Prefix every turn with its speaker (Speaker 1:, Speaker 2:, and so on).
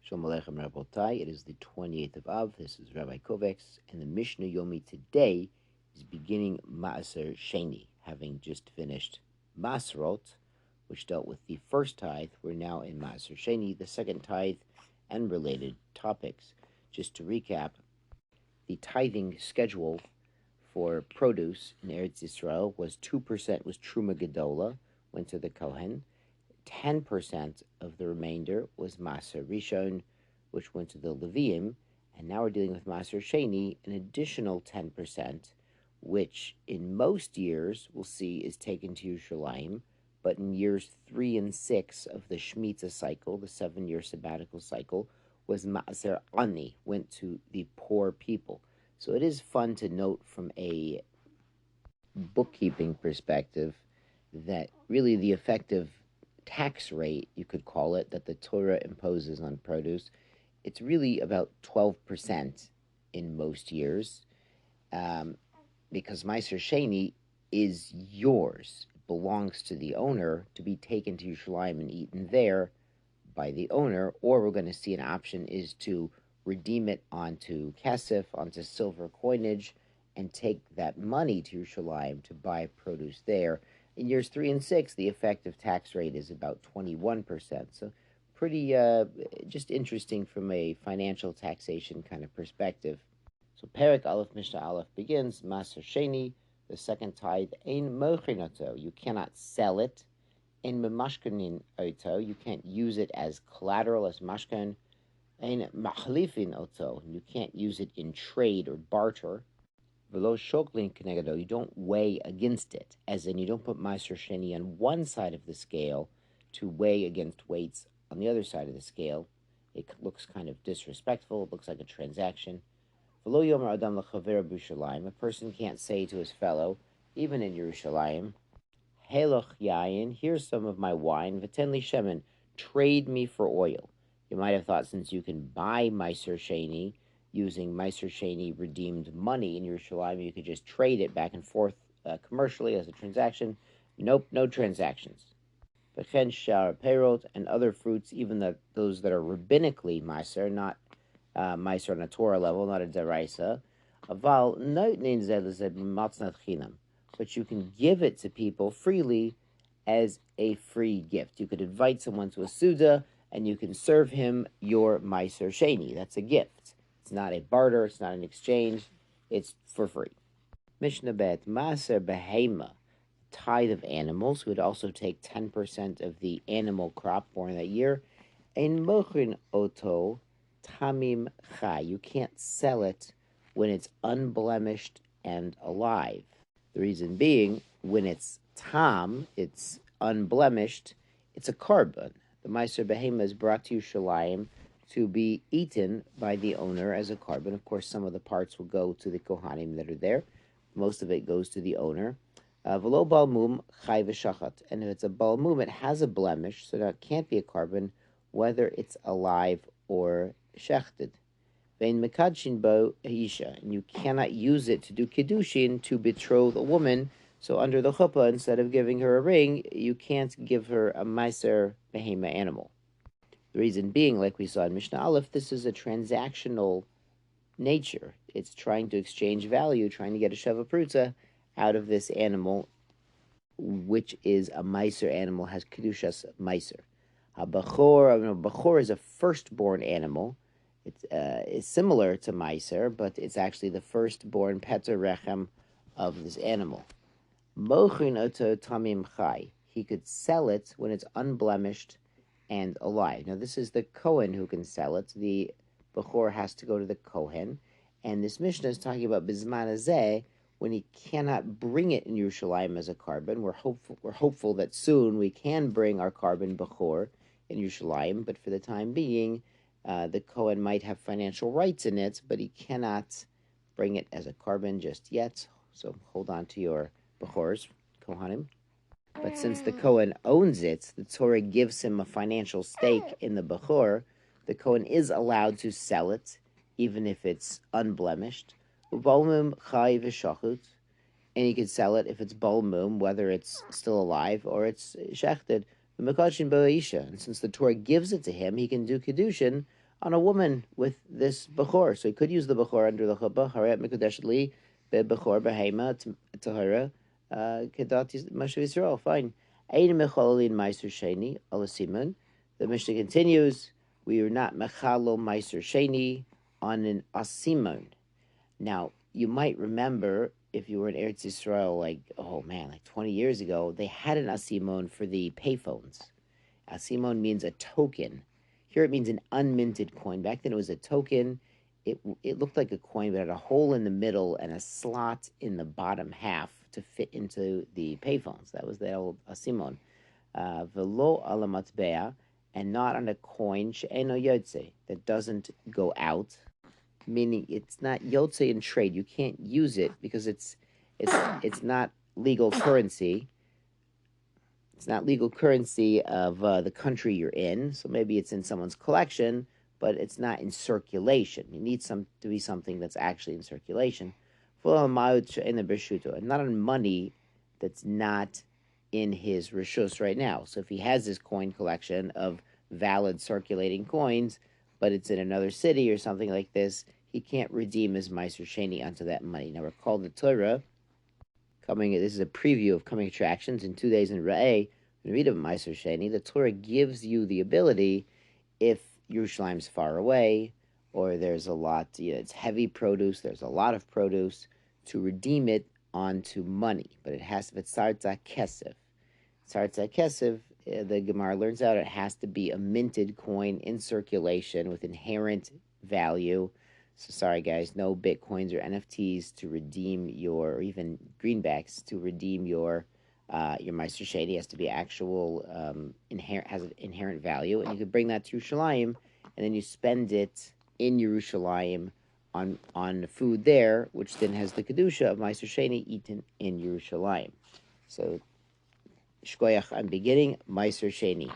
Speaker 1: Shalom Aleichem Rabotai. It is the 28th of Av. This is Rabbi Kovacs, and the Mishnah Yomi today is beginning Maaser Sheni. Having just finished Bechorot, which dealt with the first tithe, we're now in Maaser Sheni, the second tithe, and related topics. Just to recap, the tithing schedule for produce in Eretz Yisrael was 2% was Truma Gedola, went to the Kohen. 10% of the remainder was Maaser Rishon, which went to the Leviim, and now we're dealing with Maaser Sheni, an additional 10%, which in most years we'll see is taken to Yerushalayim, but in years 3 and 6 of the Shemitah cycle, the 7-year sabbatical cycle, was Maaser Ani, went to the poor people. So it is fun to note from a bookkeeping perspective that really the effective tax rate, you could call it, that the Torah imposes on produce, it's really about 12% in most years, because Maaser Sheni is yours. It belongs to the owner to be taken to Yerushalayim and eaten there by the owner, or we're going to see an option is to redeem it onto kesef, onto silver coinage, and take that money to Yerushalayim to buy produce there. In years 3 and 6, the effective tax rate is about 21%. So pretty just interesting from a financial taxation kind of perspective. So Perek Aleph Mishnah Aleph begins, Maaser Sheni, the second tithe, Ein mochin oto, you cannot sell it. Ein memashkanin oto, you can't use it as collateral, as mashkan. Ein machlifin oto, you can't use it in trade or barter. Velo shoklin kenegado, you don't weigh against it, as in you don't put Maaser Sheni on one side of the scale to weigh against weights on the other side of the scale. It looks kind of disrespectful. It looks like a transaction. Velo yomer adam lechaver b'Yerushalayim, a person can't say to his fellow, even in Yerushalayim, Heloch yayin, here's some of my wine, v'ten li shemen, trade me for oil. You might have thought since you can buy Maaser Sheni using Maaser Sheni redeemed money in Yerushalayim, you could just trade it back and forth commercially as a transaction. Nope, no transactions. Bechen shar perot, and other fruits, even those that are rabbinically Maaser, not Maaser on a Torah level, not a deraisa. Aval noitnin zed matznat chinam, but you can give it to people freely as a free gift. You could invite someone to a Suda, and you can serve him your Maaser Sheni. That's a gift. It's not a barter, it's not an exchange, it's for free. Mishnah Bet, Maaser Bhema, tithe of animals, who would also take 10% of the animal crop born that year. Ein mochin oto tamim chai, you can't sell it when it's unblemished and alive. The reason being, when it's tam, it's unblemished, it's a korban. The Maaser Bhema is brought to Yerushalayim to be eaten by the owner as a korban. Of course, some of the parts will go to the Kohanim that are there. Most of it goes to the owner. V'lo balmum chai v'shachat. And if it's a balmum, it has a blemish, so that it can't be a korban, whether it's alive or shechted. Vein mekadshin bo isha, and you cannot use it to do kiddushin, to betroth a woman. So under the chuppah, instead of giving her a ring, you can't give her a Maaser Bhema animal. The reason being, like we saw in Mishnah Aleph, this is a transactional nature. It's trying to exchange value, trying to get a sheva prutza out of this animal, which is a Maaser animal, has kedushas Maaser. Bechor is a firstborn animal. It's similar to Maaser, but it's actually the firstborn Peter Rechem of this animal. Mochin oto tamim chai, he could sell it when it's unblemished and alive. Now, this is the Kohen who can sell it. The Bechor has to go to the Kohen. And this Mishnah is talking about Bizman Hazeh, when he cannot bring it in Yerushalayim as a korban. We're hopeful that soon we can bring our korban Bechor in Yerushalayim, but for the time being, the Kohen might have financial rights in it, but he cannot bring it as a korban just yet. So hold on to your Bechors, Kohanim. But since the Kohen owns it, the Torah gives him a financial stake in the Bechor. The Kohen is allowed to sell it, even if it's unblemished. Ubalmum chai v'shachut, and he could sell it if it's balmum, whether it's still alive or it's shechted. And since the Torah gives it to him, he can do kedushin on a woman with this Bechor. So he could use the Bechor under the chuppah. Harayat Mekudesh Li, Bechor, Bhema, Tahara, Kedat Moshe Yisrael. Fine. Ein Mechalolin Maaser Sheni, Alasiman. The Mishnah continues, we are not Mechalol Maaser Sheni on an Asimon. Now, you might remember, if you were in Eretz Yisrael, like 20 years ago, they had an asimon for the payphones. Asimon means a token. Here it means an unminted coin. Back then it was a token. It looked like a coin, but had a hole in the middle and a slot in the bottom half to fit into the payphones. That was the old asimon. Velo ala matbea, and not on a coin she'eno yotze, that doesn't go out. Meaning it's not yotze in trade. You can't use it because it's not legal currency. It's not legal currency of the country you're in. So maybe it's in someone's collection, but it's not in circulation. You need to be something that's actually in circulation. And not on money that's not in his rishus right now. So if he has this coin collection of valid circulating coins, but it's in another city or something like this, he can't redeem his Maaser Sheni onto that money. Now, recall the Torah, this is a preview of coming attractions in 2 days in Re'eh. When you read of Maaser Sheni, the Torah gives you the ability, if Yerushalayim's far away, or there's a lot, it's heavy produce, there's a lot of produce, to redeem it onto money. But it has to be transact kesef. Transact kesef, the Gemara learns out, it has to be a minted coin in circulation with inherent value. So sorry guys, no Bitcoins or NFTs to redeem or even greenbacks to redeem your Maaser Sheni. It has to be actual, has an inherent value. And you could bring that to Yerushalayim, and then you spend it in Yerushalayim on food there, which then has the Kedusha of Maaser Sheni eaten in Yerushalayim. So, Shkoyach, I'm beginning Maaser Sheni.